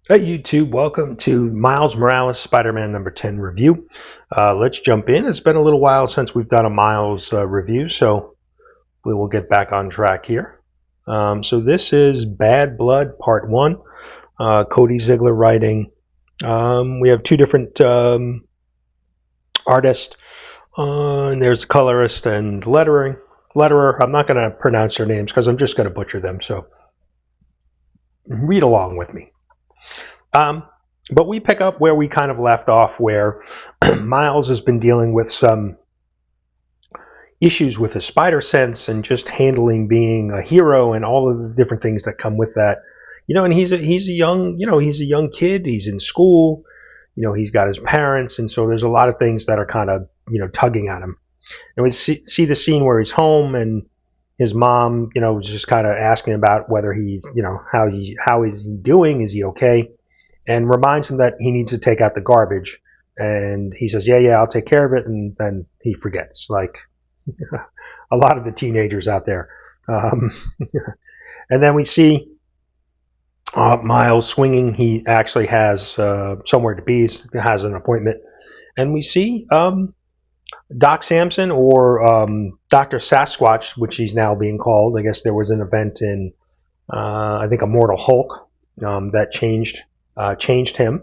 Hey YouTube, welcome to Miles Morales Spider-Man number 10 review. Let's jump in. It's been a little while since we've done a Miles review, so we will get back on track here. So this is Bad Blood Part 1, Cody Ziegler writing. We have two different artists, and there's colorist and letterer. I'm not going to pronounce their names because I'm just going to butcher them, so read along with me. But we pick up where we kind of left off, where Miles has been dealing with some issues with his spider sense and just handling being a hero and all of the different things that come with that. And he's a young kid. He's in school. He's got his parents, and so there's a lot of things that are kind of tugging at him. And we see the scene where he's home and his mom, just kind of asking about whether he's, how is he doing? Is he okay? And reminds him that he needs to take out the garbage. And he says, yeah, I'll take care of it. And then he forgets, like a lot of the teenagers out there. Um, and then we see Miles swinging. He actually has somewhere to be. He has an appointment. And we see Doc Samson, or Dr. Sasquatch, which he's now being called. I guess there was an event in, I think, Immortal Hulk that changed him.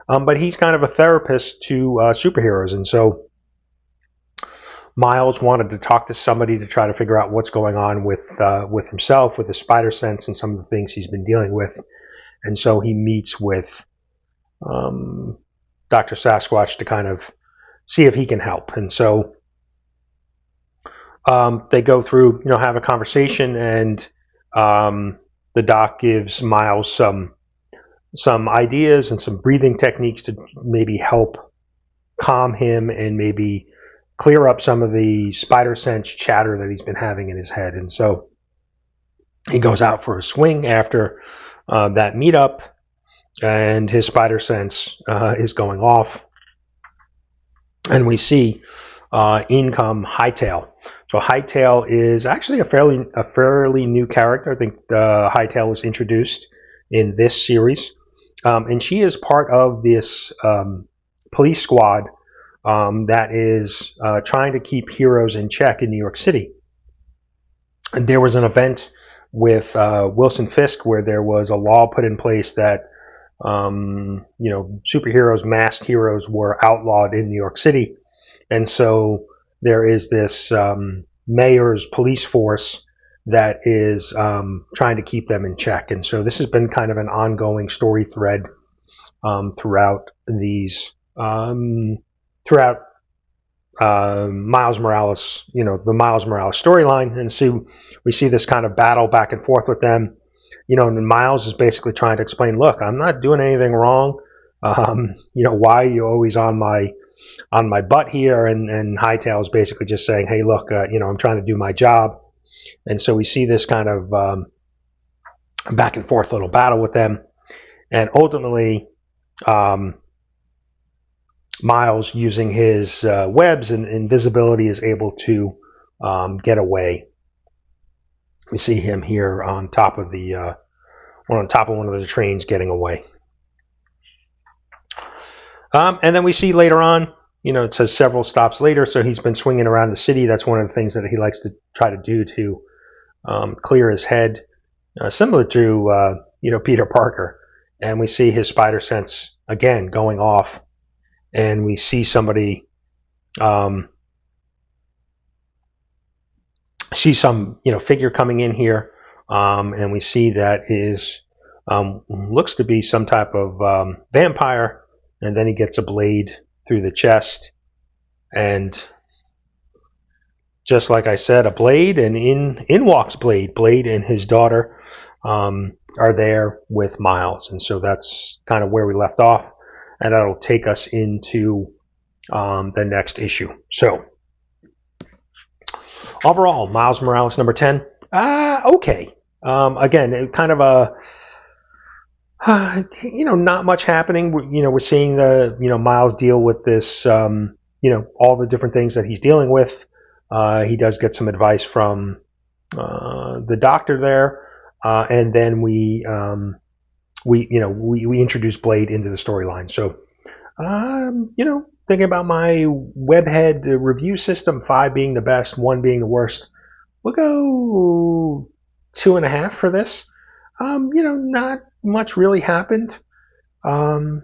But he's kind of a therapist to superheroes, and so Miles wanted to talk to somebody to try to figure out what's going on with himself, with his spider sense, and some of the things he's been dealing with. And so he meets with Dr. Sasquatch to kind of see if he can help. And so they go through, have a conversation, and the doc gives Miles some ideas and some breathing techniques to maybe help calm him and maybe clear up some of the spider sense chatter that he's been having in his head. And so he goes out for a swing after that meetup, and his spider sense is going off. And we see in come Hightail. So Hightail is actually a fairly new character. I think Hightail was introduced in this series. And she is part of this police squad that is trying to keep heroes in check in New York City. And there was an event with Wilson Fisk where there was a law put in place that superheroes, masked heroes, were outlawed in New York City. And so there is this mayor's police force that is trying to keep them in check. And so this has been kind of an ongoing story thread throughout Miles Morales, the Miles Morales storyline. And so we see this kind of battle back and forth with them, and Miles is basically trying to explain, look, I'm not doing anything wrong. Why are you always on my butt here? And Hightail is basically just saying, hey, look, I'm trying to do my job. And so we see this kind of back and forth little battle with them. And ultimately, Miles, using his webs and invisibility, is able to get away. We see him here on top of one of the trains getting away. And then we see later on, it says several stops later, so he's been swinging around the city. That's one of the things that he likes to try to do to clear his head, similar to Peter Parker. And we see his spider sense again going off, and we see somebody see some figure coming in here, and we see that is looks to be some type of vampire, and then he gets a blade through the chest, and just like I said, a blade, and in walks Blade. Blade and his daughter are there with Miles, and so that's kind of where we left off, and that'll take us into the next issue. So overall, Miles Morales number 10, okay. Again, kind of a not much happening. We're seeing the Miles deal with this, all the different things that he's dealing with. He does get some advice from the doctor there, and then we we introduced Blade into the storyline. So thinking about my webhead review system, 5 being the best, 1 being the worst. We'll go 2.5 for this. Not much really happened in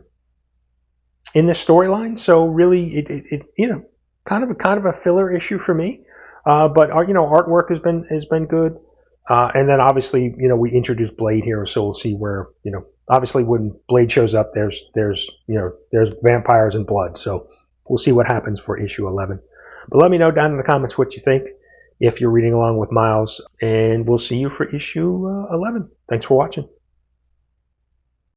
this storyline, so really it kind of a filler issue for me. But artwork has been good, and then obviously we introduced Blade here, so we'll see where obviously when Blade shows up, there's vampires and blood, so we'll see what happens for issue 11. But let me know down in the comments what you think if you're reading along with Miles, and we'll see you for issue 11. Thanks for watching.